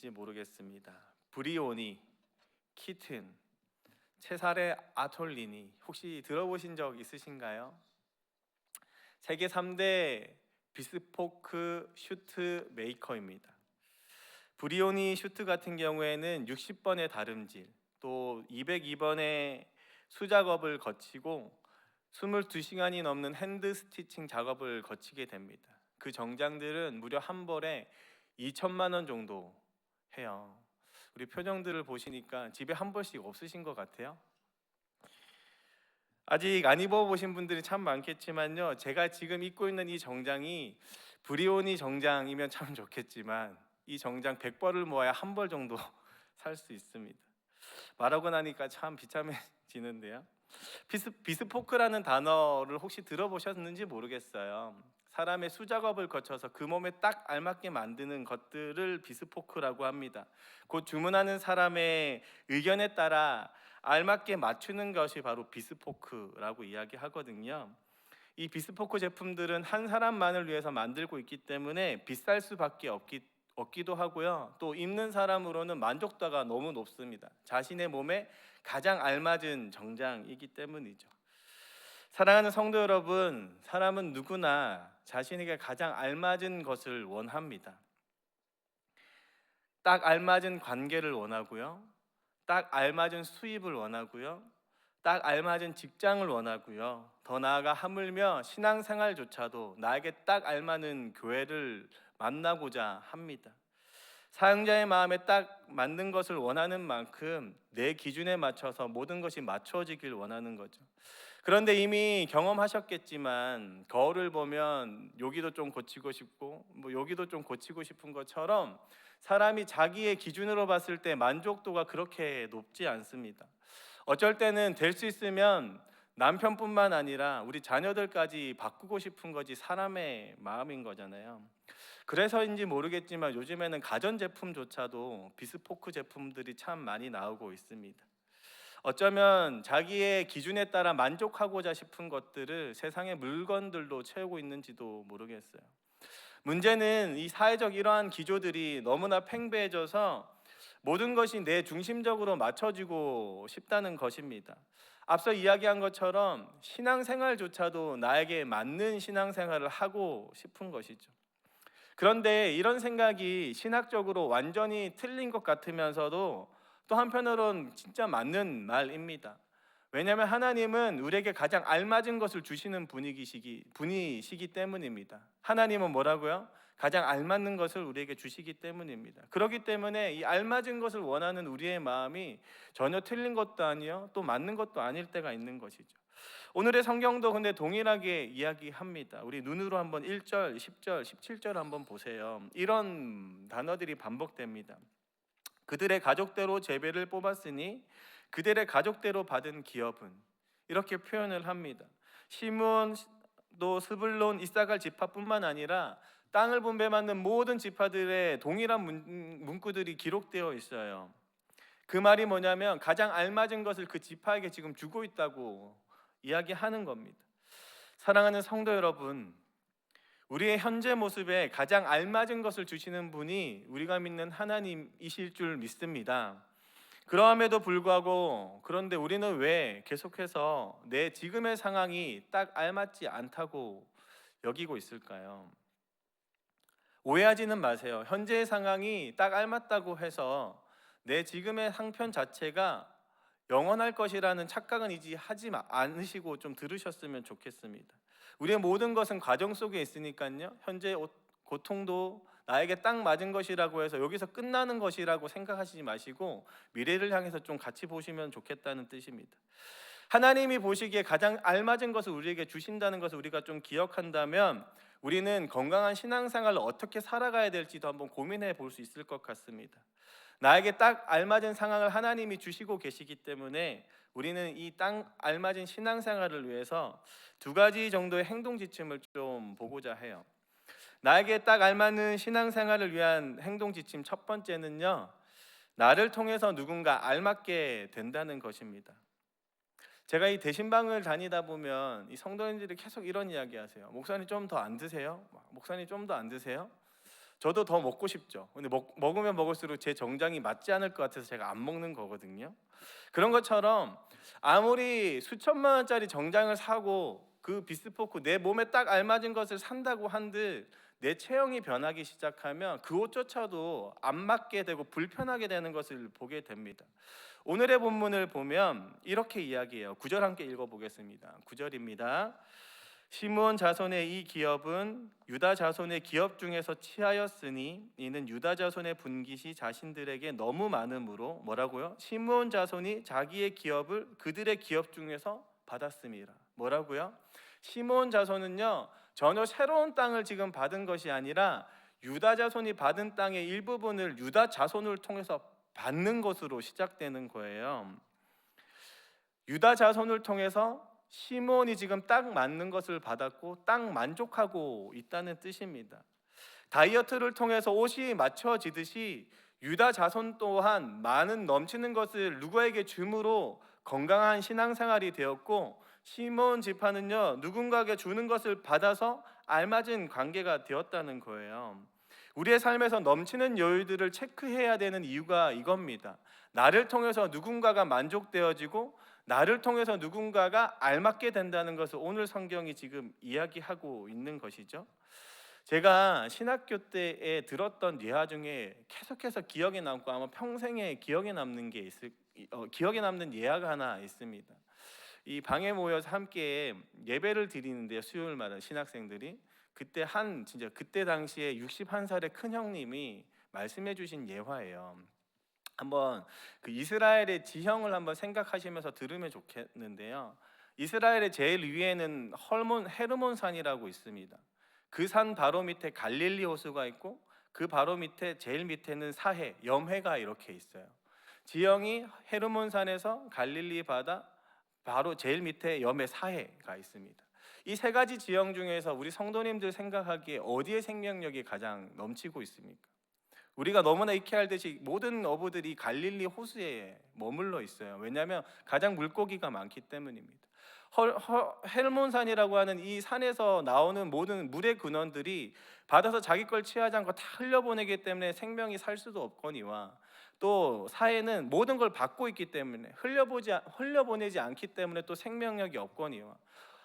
모르겠습니다. 브리오니, 키튼, 체사레 아톨리니 혹시 들어보신 적 있으신가요? 세계 3대 비스포크 슈트 메이커입니다. 브리오니 슈트 같은 경우에는 60번의 다름질, 또 202번의 수작업을 거치고 22시간이 넘는 핸드 스티칭 작업을 거치게 됩니다. 그 정장들은 무려 한 벌에 2천만 원 정도 해요. 우리 표정들을 보시니까 집에 한 벌씩 없으신 것 같아요. 아직 안 입어보신 분들이 참 많겠지만요, 제가 지금 입고 있는 이 정장이 브리오니 정장이면 참 좋겠지만 이 정장 100벌을 모아야 한 벌 정도 살 수 있습니다. 말하고 나니까 참 비참해지는데요. 비스포크라는 단어를 혹시 들어보셨는지 모르겠어요. 사람의 수작업을 거쳐서 그 몸에 딱 알맞게 만드는 것들을 비스포크라고 합니다. 곧 주문하는 사람의 의견에 따라 알맞게 맞추는 것이 바로 비스포크라고 이야기하거든요. 이 비스포크 제품들은 한 사람만을 위해서 만들고 있기 때문에 비쌀 수밖에 없기도 하고요. 또 입는 사람으로는 만족도가 너무 높습니다. 자신의 몸에 가장 알맞은 정장이기 때문이죠. 사랑하는 성도 여러분, 사람은 누구나 자신에게 가장 알맞은 것을 원합니다. 딱 알맞은 관계를 원하고요. 딱 알맞은 수입을 원하고요. 딱 알맞은 직장을 원하고요. 더 나아가 하물며 신앙생활조차도 나에게 딱 알맞는 교회를 만나고자 합니다. 사용자의 마음에 딱 맞는 것을 원하는 만큼 내 기준에 맞춰서 모든 것이 맞춰지길 원하는 거죠. 그런데 이미 경험하셨겠지만 거울을 보면 여기도 좀 고치고 싶고 여기도 좀 고치고 싶은 것처럼 사람이 자기의 기준으로 봤을 때 만족도가 그렇게 높지 않습니다. 어쩔 때는 될 수 있으면 남편뿐만 아니라 우리 자녀들까지 바꾸고 싶은 것이 사람의 마음인 거잖아요. 그래서인지 모르겠지만 요즘에는 가전제품조차도 비스포크 제품들이 참 많이 나오고 있습니다. 어쩌면 자기의 기준에 따라 만족하고자 싶은 것들을 세상의 물건들로 채우고 있는지도 모르겠어요. 문제는 이 사회적 이러한 기조들이 너무나 팽배해져서 모든 것이 내 중심적으로 맞춰지고 싶다는 것입니다. 앞서 이야기한 것처럼 신앙생활조차도 나에게 맞는 신앙생활을 하고 싶은 것이죠. 그런데 이런 생각이 신학적으로 완전히 틀린 것 같으면서도 또 한편으론 진짜 맞는 말입니다. 왜냐하면 하나님은 우리에게 가장 알맞은 것을 주시는 분이시기 때문입니다. 하나님은 뭐라고요? 가장 알맞는 것을 우리에게 주시기 때문입니다. 그렇기 때문에 이 알맞은 것을 원하는 우리의 마음이 전혀 틀린 것도 아니요, 또 맞는 것도 아닐 때가 있는 것이죠. 오늘의 성경도 근데 동일하게 이야기합니다. 우리 눈으로 한번 1절, 10절, 17절 한번 보세요. 이런 단어들이 반복됩니다. 그들의 가족대로 제배를 뽑았으니 그들의 가족대로 받은 기업은, 이렇게 표현을 합니다. 시므온도 스불론 이사갈 지파뿐만 아니라 땅을 분배받는 모든 지파들의 동일한 문구들이 기록되어 있어요. 그 말이 뭐냐면 가장 알맞은 것을 그 지파에게 지금 주고 있다고 이야기하는 겁니다. 사랑하는 성도 여러분, 우리의 현재 모습에 가장 알맞은 것을 주시는 분이 우리가 믿는 하나님이실 줄 믿습니다. 그러함에도 불구하고 그런데 우리는 왜 계속해서 내 지금의 상황이 딱 알맞지 않다고 여기고 있을까요? 오해하지는 마세요. 현재의 상황이 딱 알맞다고 해서 내 지금의 상편 자체가 영원할 것이라는 착각은 이제 하지 않으시고 좀 들으셨으면 좋겠습니다. 우리의 모든 것은 과정 속에 있으니까요. 현재 고통도 나에게 딱 맞은 것이라고 해서 여기서 끝나는 것이라고 생각하시지 마시고 미래를 향해서 좀 같이 보시면 좋겠다는 뜻입니다. 하나님이 보시기에 가장 알맞은 것을 우리에게 주신다는 것을 우리가 좀 기억한다면 우리는 건강한 신앙생활을 어떻게 살아가야 될지도 한번 고민해 볼 수 있을 것 같습니다. 나에게 딱 알맞은 상황을 하나님이 주시고 계시기 때문에 우리는 이 딱 알맞은 신앙생활을 위해서 두 가지 정도의 행동 지침을 좀 보고자 해요. 나에게 딱 알맞는 신앙생활을 위한 행동 지침 첫 번째는요, 나를 통해서 누군가 알맞게 된다는 것입니다. 제가 이 대신방을 다니다 보면 이 성도님들이 계속 이런 이야기 하세요. 목사님 좀 더 안 드세요? 목사님 좀 더 안 드세요? 저도 더 먹고 싶죠. 근데 먹으면 먹을수록 제 정장이 맞지 않을 것 같아서 제가 안 먹는 거거든요. 그런 것처럼 아무리 수천만 원짜리 정장을 사고 그 비스포크 내 몸에 딱 알맞은 것을 산다고 한들 내 체형이 변하기 시작하면 그 옷조차도 안 맞게 되고 불편하게 되는 것을 보게 됩니다. 오늘의 본문을 보면 이렇게 이야기해요. 9절 함께 읽어보겠습니다. 9절입니다. 시므온 자손의 이 기업은 유다 자손의 기업 중에서 취하였으니 이는 유다 자손의 분깃이 자신들에게 너무 많으므로 뭐라고요? 시므온 자손이 자기의 기업을 그들의 기업 중에서 받았습니다. 뭐라고요? 시므온 자손은요 전혀 새로운 땅을 지금 받은 것이 아니라 유다 자손이 받은 땅의 일부분을 유다 자손을 통해서 받는 것으로 시작되는 거예요. 유다 자손을 통해서 시므온이 지금 딱 맞는 것을 받았고 딱 만족하고 있다는 뜻입니다. 다이어트를 통해서 옷이 맞춰지듯이 유다 자손 또한 많은 넘치는 것을 누구에게 줌으로 건강한 신앙생활이 되었고 시므온 지파는요 누군가에게 주는 것을 받아서 알맞은 관계가 되었다는 거예요. 우리의 삶에서 넘치는 여유들을 체크해야 되는 이유가 이겁니다. 나를 통해서 누군가가 만족되어지고 나를 통해서 누군가가 알맞게 된다는 것을 오늘 성경이 지금 이야기하고 있는 것이죠. 제가 신학교 때에 들었던 예화 중에 계속해서 기억에 남고 아마 평생에 기억에 남는 기억에 남는 예화가 하나 있습니다. 이 방에 모여서 함께 예배를 드리는데요, 수요일마다 신학생들이 진짜 그때 당시에 61살의 큰 형님이 말씀해 주신 예화예요. 한번 그 이스라엘의 지형을 한번 생각하시면서 들으면 좋겠는데요. 이스라엘의 제일 위에는 헤르몬 산이라고 있습니다. 그 산 바로 밑에 갈릴리 호수가 있고 그 바로 밑에 제일 밑에는 사해, 염해가 이렇게 있어요. 지형이 헤르몬 산에서 갈릴리 바다 바로 제일 밑에 염해 사해가 있습니다. 이 세 가지 지형 중에서 우리 성도님들 생각하기에 어디에 생명력이 가장 넘치고 있습니까? 우리가 너무나 익히 알듯이 모든 어부들이 갈릴리 호수에 머물러 있어요. 왜냐하면 가장 물고기가 많기 때문입니다. 헬몬산이라고 하는 이 산에서 나오는 모든 물의 근원들이 받아서 자기 걸 취하지 않고 다 흘려보내기 때문에 생명이 살 수도 없거니와 또 사해는 모든 걸 받고 있기 때문에 흘려보내지 않기 때문에 또 생명력이 없거니와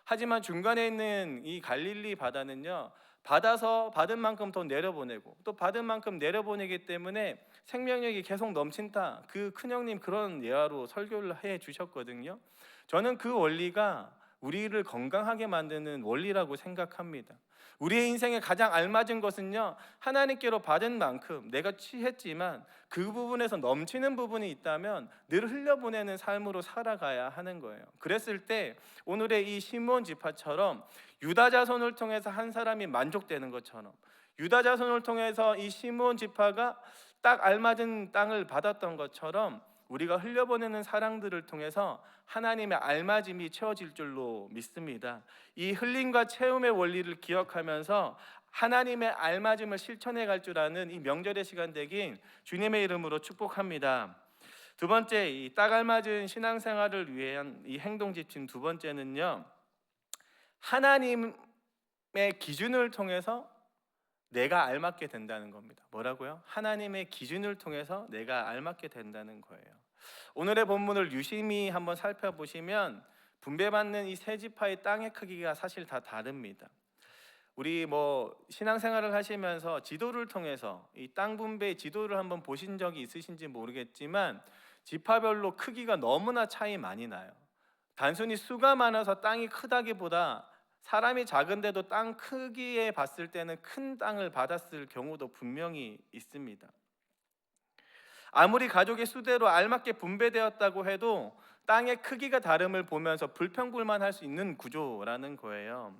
하지만 중간에 있는 이 갈릴리 바다는요 받아서 받은 만큼 더 내려보내고 또 받은 만큼 내려보내기 때문에 생명력이 계속 넘친다. 그 큰형님 그런 예화로 설교를 해 주셨거든요. 저는 그 원리가 우리를 건강하게 만드는 원리라고 생각합니다. 우리의 인생에 가장 알맞은 것은요 하나님께로 받은 만큼 내가 취했지만 그 부분에서 넘치는 부분이 있다면 늘 흘려보내는 삶으로 살아가야 하는 거예요. 그랬을 때 오늘의 이 시므온 지파처럼 유다 자손을 통해서 한 사람이 만족되는 것처럼 유다 자손을 통해서 이 시므온 지파가 딱 알맞은 땅을 받았던 것처럼 우리가 흘려보내는 사랑들을 통해서 하나님의 알맞음이 채워질 줄로 믿습니다. 이 흘림과 채움의 원리를 기억하면서 하나님의 알맞음을 실천해 갈 줄 아는 이 명절의 시간 되긴 주님의 이름으로 축복합니다. 두 번째, 이 딱 알맞은 신앙생활을 위한 이 행동 지침 두 번째는요, 하나님의 기준을 통해서 내가 알맞게 된다는 겁니다. 뭐라고요? 하나님의 기준을 통해서 내가 알맞게 된다는 거예요. 오늘의 본문을 유심히 한번 살펴보시면 분배받는 이 세 지파의 땅의 크기가 사실 다 다릅니다. 우리 신앙생활을 하시면서 지도를 통해서 이 땅 분배의 지도를 한번 보신 적이 있으신지 모르겠지만 지파별로 크기가 너무나 차이 많이 나요. 단순히 수가 많아서 땅이 크다기보다 사람이 작은데도 땅 크기에 봤을 때는 큰 땅을 받았을 경우도 분명히 있습니다. 아무리 가족의 수대로 알맞게 분배되었다고 해도 땅의 크기가 다름을 보면서 불평불만할 수 있는 구조라는 거예요.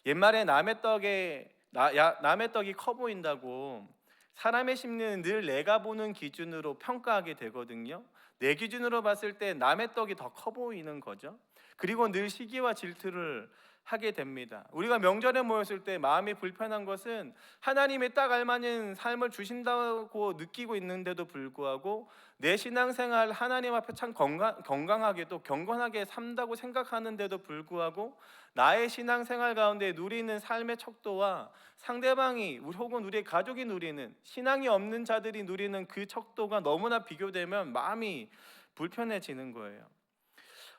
옛말에 남의 떡이 커 보인다고 사람의 심리는 늘 내가 보는 기준으로 평가하게 되거든요. 내 기준으로 봤을 때 남의 떡이 더 커 보이는 거죠. 그리고 늘 시기와 질투를 하게 됩니다. 우리가 명절에 모였을 때 마음이 불편한 것은 하나님의 딱 알맞은 삶을 주신다고 느끼고 있는데도 불구하고 내 신앙생활 하나님 앞에 참 건강하게 또 경건하게 산다고 생각하는데도 불구하고 나의 신앙생활 가운데 누리는 삶의 척도와 상대방이 혹은 우리의 가족이 누리는, 신앙이 없는 자들이 누리는 그 척도가 너무나 비교되면 마음이 불편해지는 거예요.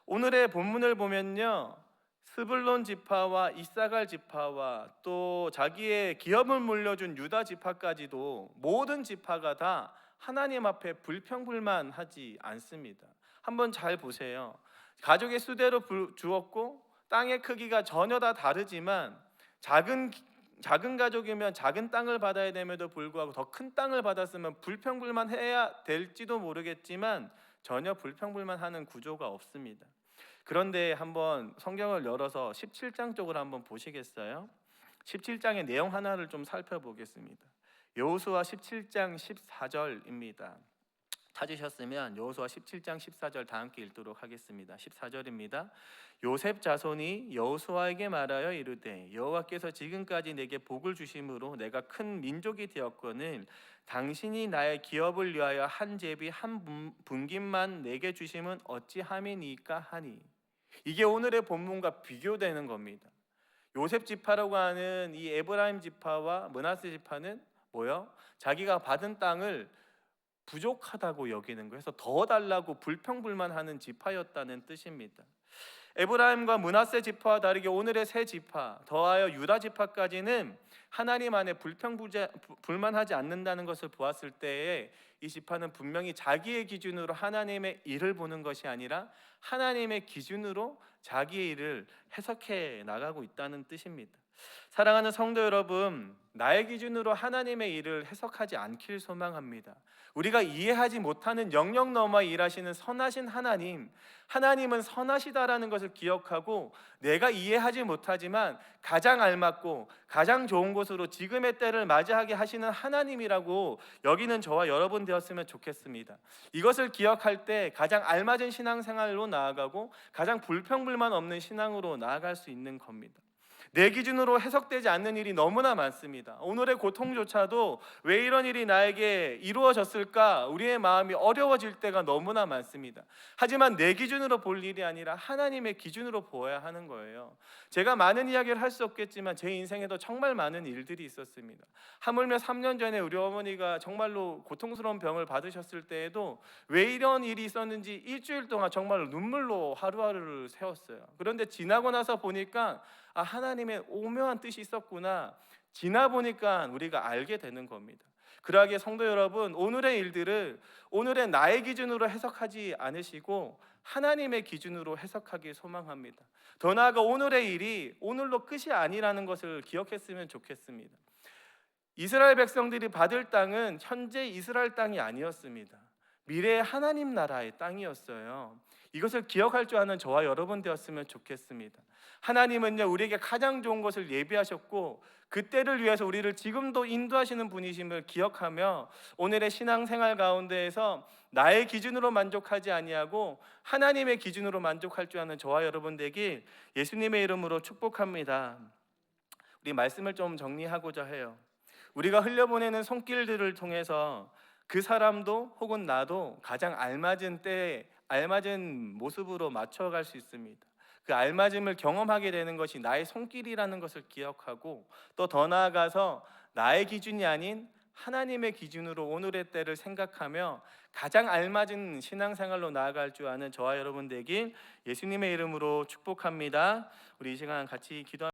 오늘의 본문을 보면요, 스불론 지파와 이사갈 지파와 또 자기의 기업을 물려준 유다 지파까지도 모든 지파가 다 하나님 앞에 불평불만하지 않습니다. 한번 잘 보세요. 가족의 수대로 주었고 땅의 크기가 전혀 다 다르지만 작은 가족이면 작은 땅을 받아야 됨에도 불구하고 더 큰 땅을 받았으면 불평불만해야 될지도 모르겠지만 전혀 불평불만하는 구조가 없습니다. 그런데 한번 성경을 열어서 17장 쪽을 한번 보시겠어요? 17장의 내용 하나를 좀 살펴보겠습니다. 여호수아 17장 14절입니다. 찾으셨으면 여호수아 17장 14절 다 함께 읽도록 하겠습니다. 14절입니다. 요셉 자손이 여호수아에게 말하여 이르되 여호와께서 지금까지 내게 복을 주심으로 내가 큰 민족이 되었거늘 당신이 나의 기업을 위하여 한 제비 한 분깃만 내게 주심은 어찌함이니까 하니. 이게 오늘의 본문과 비교되는 겁니다. 요셉 지파라고 하는 이 에브라임 지파와 므낫세 지파는 뭐요? 자기가 받은 땅을 부족하다고 여기는 거예요. 그래서 더 달라고 불평불만하는 지파였다는 뜻입니다. 에브라임과 므낫세 지파와 다르게 오늘의 세 지파 더하여 유다 지파까지는 하나님 안에 불만하지 않는다는 것을 보았을 때에 이 지파는 분명히 자기의 기준으로 하나님의 일을 보는 것이 아니라 하나님의 기준으로 자기의 일을 해석해 나가고 있다는 뜻입니다. 사랑하는 성도 여러분, 나의 기준으로 하나님의 일을 해석하지 않길 소망합니다. 우리가 이해하지 못하는 영역 넘어 일하시는 선하신 하나님, 하나님은 선하시다라는 것을 기억하고 내가 이해하지 못하지만 가장 알맞고 가장 좋은 곳으로 지금의 때를 맞이하게 하시는 하나님이라고 여기는 저와 여러분 되었으면 좋겠습니다. 이것을 기억할 때 가장 알맞은 신앙생활로 나아가고 가장 불평불만 없는 신앙으로 나아갈 수 있는 겁니다. 내 기준으로 해석되지 않는 일이 너무나 많습니다. 오늘의 고통조차도 왜 이런 일이 나에게 이루어졌을까? 우리의 마음이 어려워질 때가 너무나 많습니다. 하지만 내 기준으로 볼 일이 아니라 하나님의 기준으로 보아야 하는 거예요. 제가 많은 이야기를 할 수 없겠지만 제 인생에도 정말 많은 일들이 있었습니다. 하물며 3년 전에 우리 어머니가 정말로 고통스러운 병을 받으셨을 때에도 왜 이런 일이 있었는지 일주일 동안 정말 눈물로 하루하루를 세웠어요. 그런데 지나고 나서 보니까 하나님의 오묘한 뜻이 있었구나. 지나 보니까 우리가 알게 되는 겁니다. 그러하기에 성도 여러분, 오늘의 일들을 오늘의 나의 기준으로 해석하지 않으시고 하나님의 기준으로 해석하기 소망합니다. 더 나아가 오늘의 일이 오늘로 끝이 아니라는 것을 기억했으면 좋겠습니다. 이스라엘 백성들이 받을 땅은 현재 이스라엘 땅이 아니었습니다. 미래의 하나님 나라의 땅이었어요. 이것을 기억할 줄 아는 저와 여러분 되었으면 좋겠습니다. 하나님은요, 우리에게 가장 좋은 것을 예비하셨고 그 때를 위해서 우리를 지금도 인도하시는 분이심을 기억하며 오늘의 신앙생활 가운데에서 나의 기준으로 만족하지 아니하고 하나님의 기준으로 만족할 줄 아는 저와 여러분 되길 예수님의 이름으로 축복합니다. 우리 말씀을 좀 정리하고자 해요. 우리가 흘려보내는 손길들을 통해서 그 사람도 혹은 나도 가장 알맞은 때에 알맞은 모습으로 맞춰갈 수 있습니다. 그 알맞음을 경험하게 되는 것이 나의 손길이라는 것을 기억하고 또 더 나아가서 나의 기준이 아닌 하나님의 기준으로 오늘의 때를 생각하며 가장 알맞은 신앙생활로 나아갈 줄 아는 저와 여러분 되길 예수님의 이름으로 축복합니다. 우리 이 시간 같이 기도합니다.